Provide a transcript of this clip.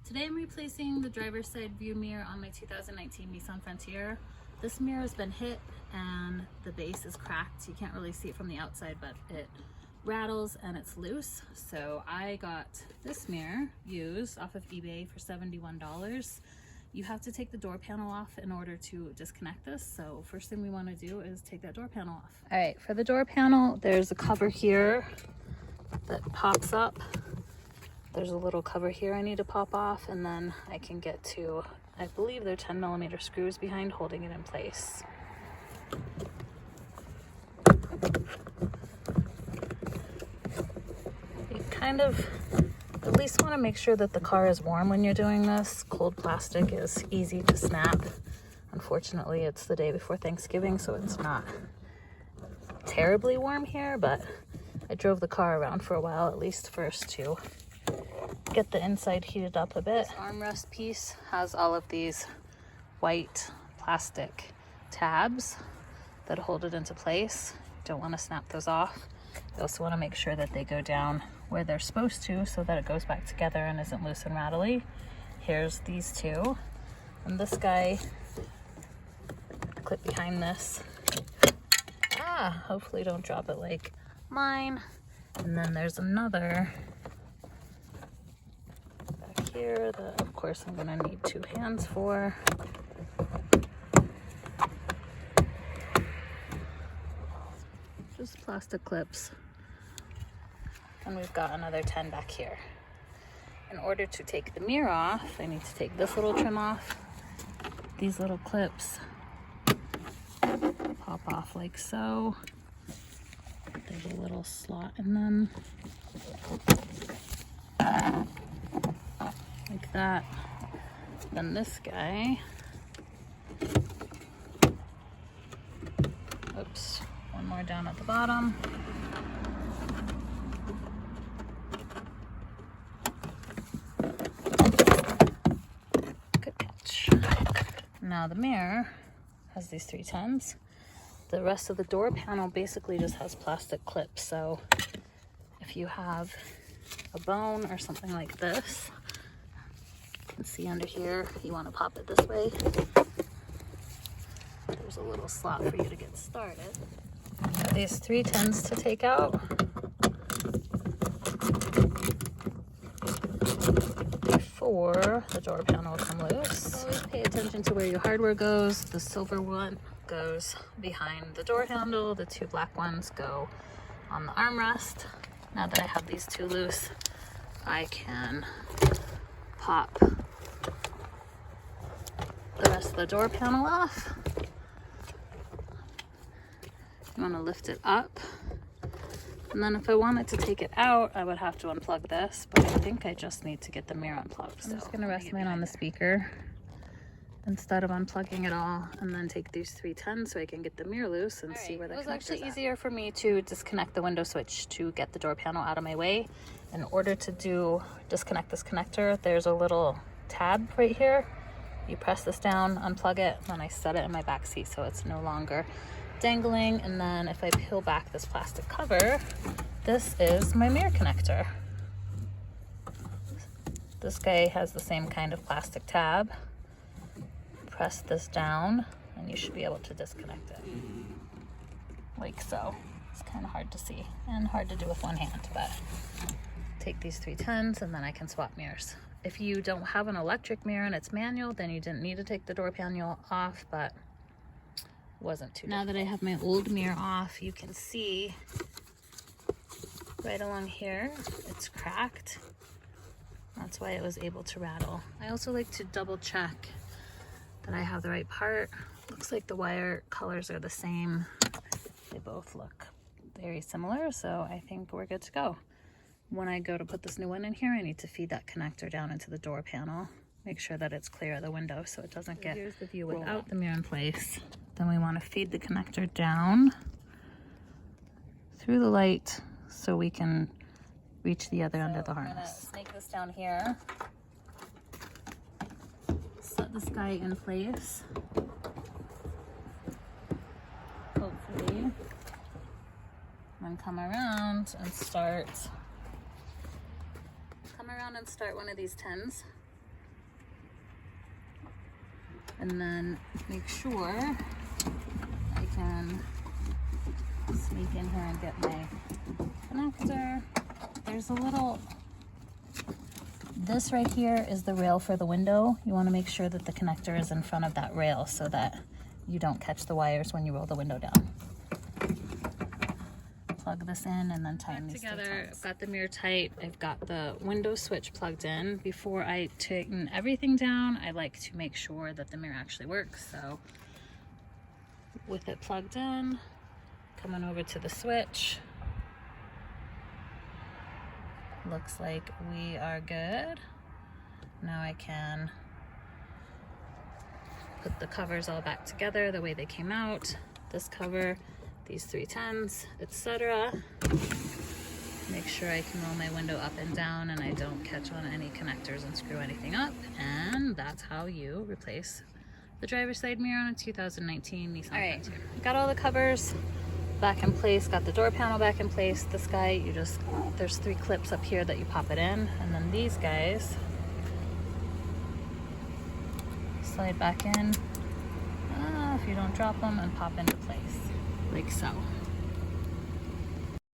Today I'm replacing the driver's side view mirror on my 2019 Nissan Frontier. This mirror has been hit and the base is cracked. You can't really see it from the outside, but it rattles and it's loose. So I got this mirror used off of eBay for $71. You have to take the door panel off in order to disconnect this. So first thing we want to do is take that door panel off. All right, for the door panel, there's a cover here that pops up. There's a little cover here I need to pop off, and then I can get to, I believe they're 10mm screws behind holding it in place. You kind of at least want to make sure that the car is warm when you're doing this. Cold plastic is easy to snap. Unfortunately, it's the day before Thanksgiving, so it's not terribly warm here, but I drove the car around for a while, at least first to get the inside heated up a bit. This armrest piece has all of these white plastic tabs that hold it into place. Don't want to snap those off. You also want to make sure that they go down where they're supposed to so that it goes back together and isn't loose and rattly. Here's these two. And this guy, clip behind this. Hopefully don't drop it like mine. And then there's another back here that of course I'm gonna need two hands for. Just plastic clips. And we've got another 10 back here. In order to take the mirror off, I need to take this little trim off. These little clips pop off like so. There's a little slot in them. Like that. Then this guy. Oops, one more down at the bottom. Good catch. Now the mirror has these 310s. The rest of the door panel basically just has plastic clips. So if you have a bone or something like this, you can see under here, you want to pop it this way. There's a little slot for you to get started. Got these 310s to take out. Before the door panel will come loose. Always pay attention to where your hardware goes. The silver one goes behind the door handle. The two black ones go on the armrest. Now that I have these two loose, I can pop the rest of the door panel off. You want to lift it up. And then if I wanted to take it out, I would have to unplug this, but I think I just need to get the mirror unplugged. I'm just going to rest mine on the speaker instead of unplugging it all, and then take these 310s so I can get the mirror loose and see where the connectors are. It was actually easier for me to disconnect the window switch to get the door panel out of my way. In order to disconnect this connector, there's a little tab right here. You press this down, unplug it, and then I set it in my back seat so it's no longer dangling. And then if I peel back this plastic cover, this is my mirror connector. This guy has the same kind of plastic tab. Press this down and you should be able to disconnect it like so. It's kind of hard to see and hard to do with one hand, but take these 310s and then I can swap mirrors. If you don't have an electric mirror and it's manual, then you didn't need to take the door panel off, but wasn't too difficult. Now that I have my old mirror off, you can see right along here it's cracked. That's why it was able to rattle. I also like to double check that I have the right part. Looks like the wire colors are the same. They both look very similar, so I think we're good to go. When I go to put this new one in here, I need to feed that connector down into the door panel. Make sure that it's clear of the window so it doesn't get. Here's the view without the mirror in place. Then we want to feed the connector down through the light so we can reach the other end of the harness. Snake this down here. Set this guy in place. Hopefully. And come around and start one of these 10s. and then make sure I can sneak in here and get my connector. There's a little, this right here is the rail for the window. You want to make sure that the connector is in front of that rail so that you don't catch the wires when you roll the window down. Plug this in and then tighten these together. I've got the mirror tight. I've got the window switch plugged in. Before I tighten everything down, I like to make sure that the mirror actually works. So with it plugged in, coming over to the switch. Looks like we are good. Now I can put the covers all back together the way they came out. This cover, these 310s, etc. Make sure I can roll my window up and down and I don't catch on any connectors and screw anything up. And that's how you replace the driver's side mirror on a 2019 Nissan. All right, got all the covers back in place, got the door panel back in place. This guy, you just, there's 3 clips up here that you pop it in, and then these guys slide back in if you don't drop them, and pop into place like so.